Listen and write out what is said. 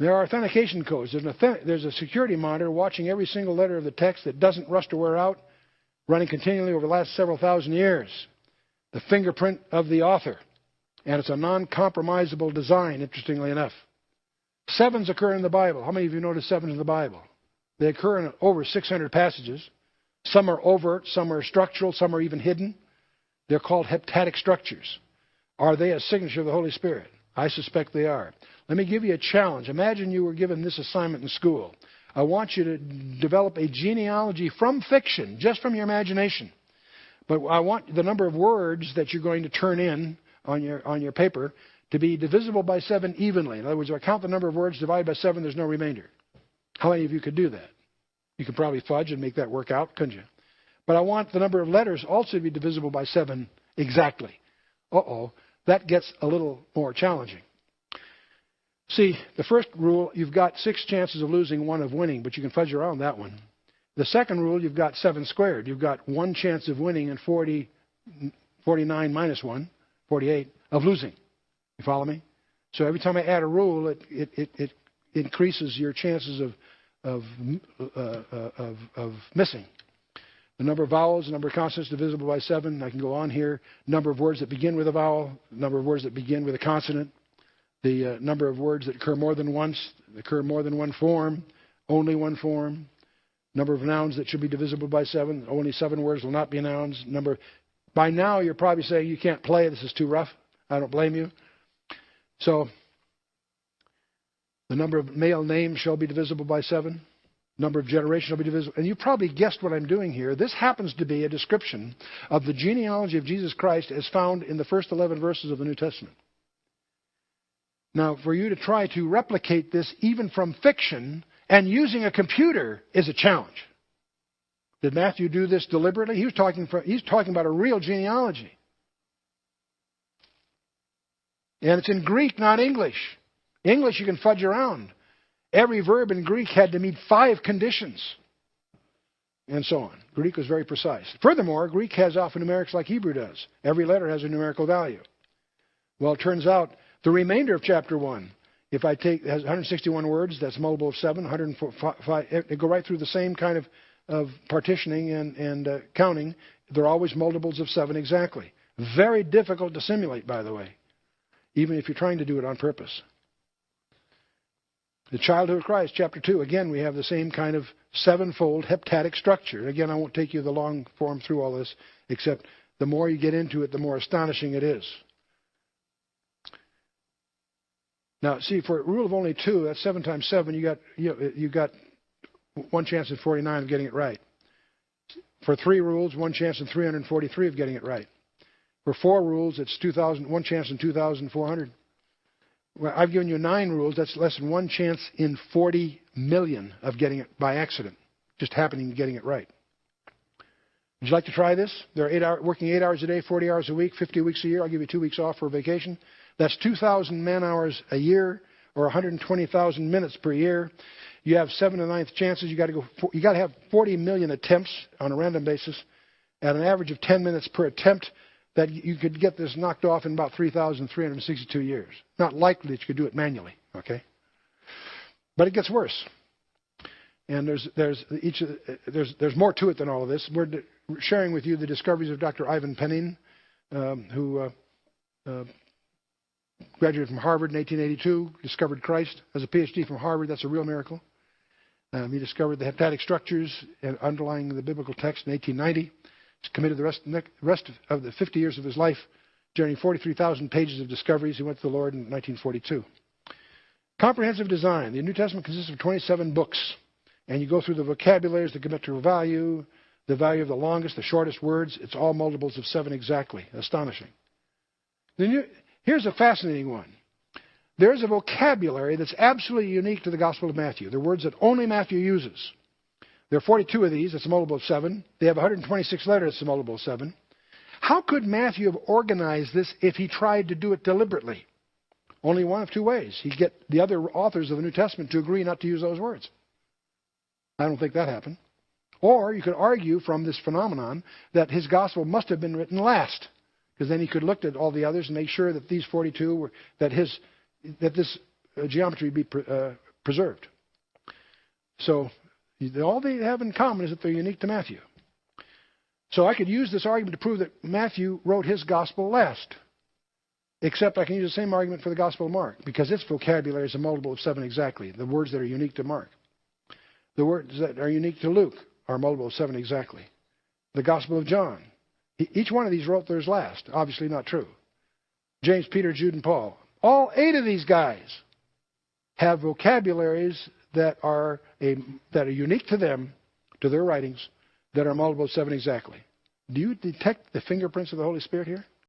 There are authentication codes. There's a security monitor watching every single letter of the text that doesn't rust or wear out, running continually over the last several thousand years. The fingerprint of the author. And it's a non-compromisable design, interestingly enough. Sevens occur in the Bible. How many of you notice sevens in the Bible? They occur in over 600 passages. Some are overt, some are structural, some are even hidden. They're called heptatic structures. Are they a signature of the Holy Spirit? I suspect they are. Let me give you a challenge. Imagine you were given this assignment in school. I want you to develop a genealogy from fiction, just from your imagination. But I want the number of words that you're going to turn in on your paper to be divisible by 7 evenly. In other words, if I count the number of words divided by 7, there's no remainder. How many of you could do that? You could probably fudge and make that work out, couldn't you? But I want the number of letters also to be divisible by 7 exactly. That gets a little more challenging. See, the first rule, you've got 6 chances of losing, 1 of winning, but you can fudge around that one. The second rule, you've got 7 squared. You've got 1 chance of winning and 49 minus 1, 48, of losing. You follow me? So every time I add a rule, it increases your chances of missing. The number of vowels, the number of consonants divisible by 7. I can go on here. Number of words that begin with a vowel, number of words that begin with a consonant, the number of words that occur more than once, occur more than one form, only one form. Number of nouns that should be divisible by 7. Only 7 words will not be nouns. By now, you're probably saying you can't play. This is too rough. I don't blame you. So, the number of male names shall be divisible by 7. Number of generations shall be divisible. And you probably guessed what I'm doing here. This happens to be a description of the genealogy of Jesus Christ as found in the first 11 verses of the New Testament. Now, for you to try to replicate this even from fiction and using a computer is a challenge. Did Matthew do this deliberately? He's talking about a real genealogy. And it's in Greek, not English. English you can fudge around. Every verb in Greek had to meet 5 conditions. And so on. Greek was very precise. Furthermore, Greek has alphanumerics like Hebrew does. Every letter has a numerical value. Well, it turns out the remainder of chapter 1, if I take, it has 161 words, that's multiple of 7, 105, they go right through the same kind of partitioning and counting. They're always multiples of 7 exactly. Very difficult to simulate, by the way, even if you're trying to do it on purpose. The childhood of Christ, chapter 2, again, we have the same kind of 7-fold heptatic structure. Again, I won't take you the long form through all this, except the more you get into it, the more astonishing it is. Now, see, for a rule of only 2, that's 7 times 7, you got 1 chance in 49 of getting it right. For 3 rules, 1 chance in 343 of getting it right. For 4 rules, it's 1 chance in 2,400. Well, I've given you 9 rules. That's less than 1 chance in 40 million of getting it by accident, just happening to getting it right. Would you like to try this? They're working 8 hours a day, 40 hours a week, 50 weeks a year. I'll give you 2 weeks off for vacation. That's 2,000 man-hours a year, or 120,000 minutes per year. You have 7 to 9th chances. You got to have 40 million attempts on a random basis, at an average of 10 minutes per attempt. That you could get this knocked off in about 3,362 years. Not likely that you could do it manually, okay? But it gets worse. And there's more to it than all of this. We're sharing with you the discoveries of Dr. Ivan Penin, who graduated from Harvard in 1882, discovered Christ, has a PhD from Harvard. That's a real miracle. He discovered the heptatic structures underlying the biblical text in 1890. He's committed the rest of the 50 years of his life, generating 43,000 pages of discoveries. He went to the Lord in 1942. Comprehensive design. The New Testament consists of 27 books. And you go through the vocabularies, the geometrical value, the value of the longest, the shortest words. It's all multiples of 7 exactly. Astonishing. Here's a fascinating one. There's a vocabulary that's absolutely unique to the Gospel of Matthew. They're words that only Matthew uses. There are 42 of these. It's a multiple of 7. They have 126 letters. It's a multiple of 7. How could Matthew have organized this if he tried to do it deliberately? Only one of 2 ways. He'd get the other authors of the New Testament to agree not to use those words. I don't think that happened. Or you could argue from this phenomenon that his gospel must have been written last, because then he could look at all the others and make sure that these 42 were that this geometry be preserved. So all they have in common is that they're unique to Matthew. So I could use this argument to prove that Matthew wrote his gospel last. Except I can use the same argument for the Gospel of Mark, because its vocabulary is a multiple of 7 exactly. The words that are unique to Mark. The words that are unique to Luke are a multiple of 7 exactly. The Gospel of John. Each one of these wrote theirs last. Obviously not true. James, Peter, Jude, and Paul. All 8 of these guys have vocabularies that are unique to them, to their writings, that are multiple of 7 exactly. Do you detect the fingerprints of the Holy Spirit here?